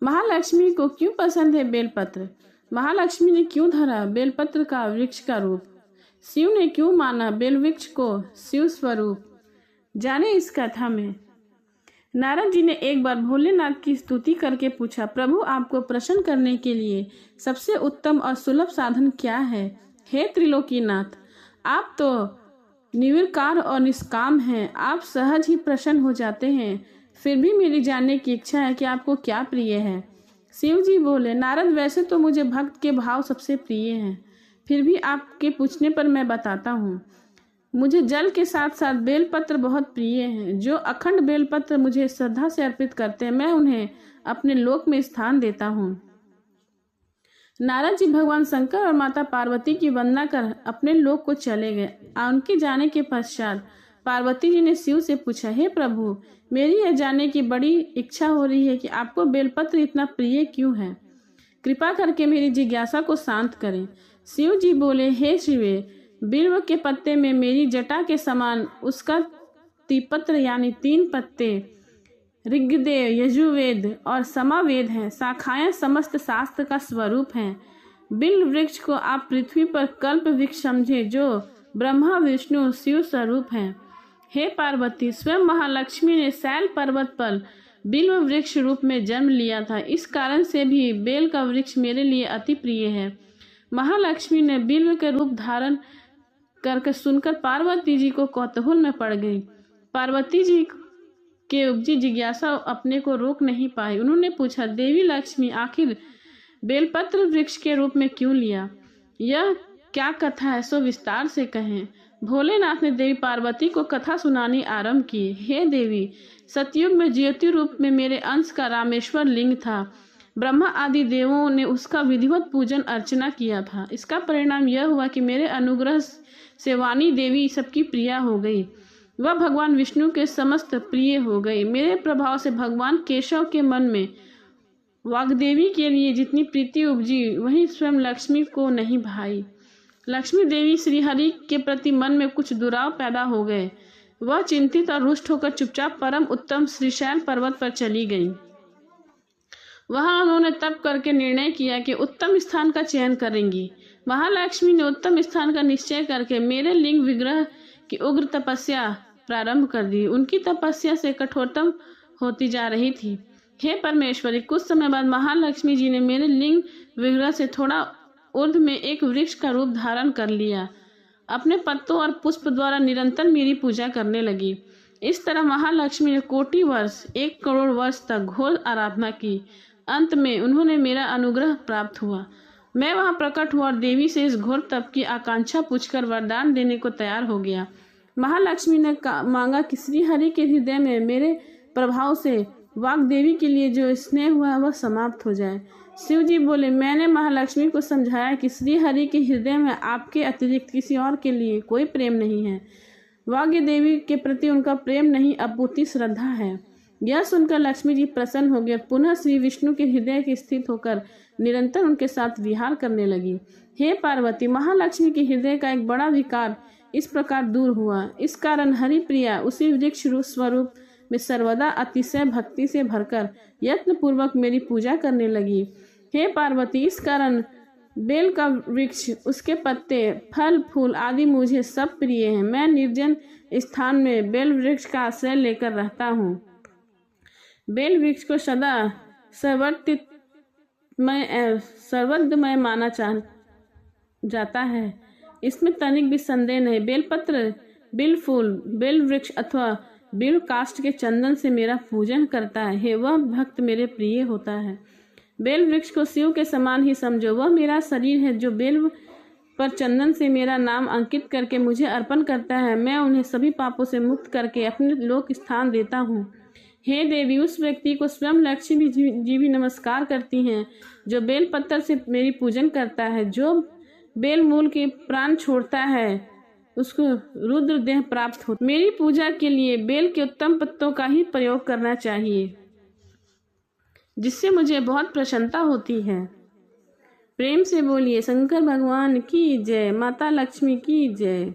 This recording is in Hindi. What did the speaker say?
महालक्ष्मी को क्यों पसंद है बेलपत्र? महालक्ष्मी ने क्यों धरा बेलपत्र का वृक्ष का रूप? शिव ने क्यों माना बेल वृक्ष को शिव स्वरूप? जाने इस कथा में। नारद जी ने एक बार भोलेनाथ की स्तुति करके पूछा, प्रभु आपको प्रसन्न करने के लिए सबसे उत्तम और सुलभ साधन क्या है? हे त्रिलोकीनाथ, आप तो निर्विकार और निष्काम हैं, आप सहज ही प्रसन्न हो जाते हैं। फिर भी मेरी जानने की इच्छा है कि आपको क्या प्रिय है। शिव जी बोले, नारद वैसे तो मुझे भक्त के भाव सबसे प्रिय हैं, फिर भी आपके पूछने पर मैं बताता हूँ। मुझे जल के साथ साथ बेलपत्र बहुत प्रिय हैं। जो अखंड बेलपत्र मुझे श्रद्धा से अर्पित करते हैं, मैं उन्हें अपने लोक में स्थान देता हूँ। नारद जी भगवान शंकर और माता पार्वती की वंदना कर अपने लोक को चले गए। उनके जाने के पश्चात पार्वती जी ने शिव से पूछा, हे प्रभु, मेरी यह जानने की बड़ी इच्छा हो रही है कि आपको बेलपत्र इतना प्रिय क्यों है। कृपा करके मेरी जिज्ञासा को शांत करें। शिव जी बोले, हे शिवे, बिल्व के पत्ते में मेरी जटा के समान उसका तिपत्र यानी 3 पत्ते ऋग्वेद, यजुर्वेद और समावेद हैं। शाखाएं समस्त शास्त्र का स्वरूप हैं। बिल्व वृक्ष को आप पृथ्वी पर कल्प वृक्ष समझे, जो ब्रह्मा विष्णु शिव स्वरूप हैं। हे पार्वती, स्वयं महालक्ष्मी ने शैल पर्वत पर बिल्व वृक्ष रूप में जन्म लिया था। इस कारण से भी बेल का वृक्ष मेरे लिए अति प्रिय है। महालक्ष्मी ने बिल्व के रूप धारण करके सुनकर पार्वती जी को कौतूहल में पड़ गई। पार्वती जी के उपजी जिज्ञासा अपने को रोक नहीं पाई। उन्होंने पूछा, देवी लक्ष्मी, आखिर बेलपत्र वृक्ष के रूप में क्यों लिया? यह क्या कथा है, सो विस्तार से कहें। भोलेनाथ ने देवी पार्वती को कथा सुनानी आरंभ की। हे देवी, सतयुग में ज्योति रूप में मेरे अंश का रामेश्वर लिंग था। ब्रह्मा आदि देवों ने उसका विधिवत पूजन अर्चना किया था। इसका परिणाम यह हुआ कि मेरे अनुग्रह से वाणी देवी सबकी प्रिया हो गई। वह भगवान विष्णु के समस्त प्रिय हो गई। मेरे प्रभाव से भगवान केशव के मन में वाग्देवी के लिए जितनी प्रीति उपजी, वही स्वयं लक्ष्मी को नहीं भाई। लक्ष्मी देवी श्रीहरि के प्रति मन में कुछ दुराव पैदा हो गए। वह चिंतित और रुष्ट होकर चुपचाप परम उत्तम श्रीशैल पर्वत पर चली गई। वहां उन्होंने तप करके निर्णय किया कि उत्तम स्थान का चयन करेंगी। महालक्ष्मी ने उत्तम स्थान का निश्चय करके मेरे लिंग विग्रह की उग्र तपस्या प्रारंभ कर दी। उनकी तपस्या से कठोरतम होती जा रही थी। हे परमेश्वरी, कुछ समय बाद महालक्ष्मी जी ने मेरे लिंग विग्रह से थोड़ा ऊर्ध्व में एक वृक्ष का रूप धारण कर लिया। अपने पत्तों और पुष्प द्वारा निरंतर मेरी पूजा करने लगी। इस तरह महालक्ष्मी ने कोटि वर्ष, 1 करोड़ वर्ष तक घोर आराधना की। अंत में उन्होंने मेरा अनुग्रह प्राप्त हुआ। मैं वहां प्रकट हुआ और देवी से इस घोर तप की आकांक्षा पूछकर वरदान देने को तैयार हो गया। महालक्ष्मी ने मांगा कि श्रीहरि के हृदय में मेरे प्रभाव से वाग्देवी के लिए जो स्नेह हुआ वह समाप्त हो जाए। शिव जी बोले, मैंने महालक्ष्मी को समझाया कि श्रीहरि के हृदय में आपके अतिरिक्त किसी और के लिए कोई प्रेम नहीं है। वाग्य देवी के प्रति उनका प्रेम नहीं, अपूर्ति श्रद्धा है। यह सुनकर लक्ष्मी जी प्रसन्न हो गए। पुनः श्री विष्णु के हृदय की स्थित होकर निरंतर उनके साथ विहार करने लगी। हे पार्वती, महालक्ष्मी के हृदय का एक बड़ा विकार इस प्रकार दूर हुआ। इस कारण हरिप्रिया उसी वृक्ष स्वरूप में सर्वदा अतिशय भक्ति से भरकर यत्न पूर्वक मेरी पूजा करने लगी। हे पार्वती, इस कारण बेल का वृक्ष, उसके पत्ते, फल फूल आदि मुझे सब प्रिय हैं। मैं निर्जन स्थान में बेल वृक्ष का आश्रय लेकर रहता हूँ। बेल वृक्ष को सदा सर्वज्ञमय माना जाता है, इसमें तनिक भी संदेह नहीं। बेलपत्र, बेल फूल, बेल वृक्ष अथवा बेल काष्ठ के चंदन से मेरा पूजन करता है, वह भक्त मेरे प्रिय होता है। बेल वृक्ष को शिव के समान ही समझो। वह मेरा शरीर है, जो बेल पर चंदन से मेरा नाम अंकित करके मुझे अर्पण करता है। मैं उन्हें सभी पापों से मुक्त करके अपने लोक स्थान देता हूँ। हे देवी, उस व्यक्ति को स्वयं लक्ष्मी जी भी नमस्कार करती हैं, जो बेल पत्थर से मेरी पूजन करता है। जो बेल मूल के प्राण छोड़ता है, उसको रुद्र देह प्राप्त हो। मेरी पूजा के लिए बेल के उत्तम पत्तों का ही प्रयोग करना चाहिए, जिससे मुझे बहुत प्रसन्नता होती है। प्रेम से बोलिए शंकर भगवान की जय, माता लक्ष्मी की जय।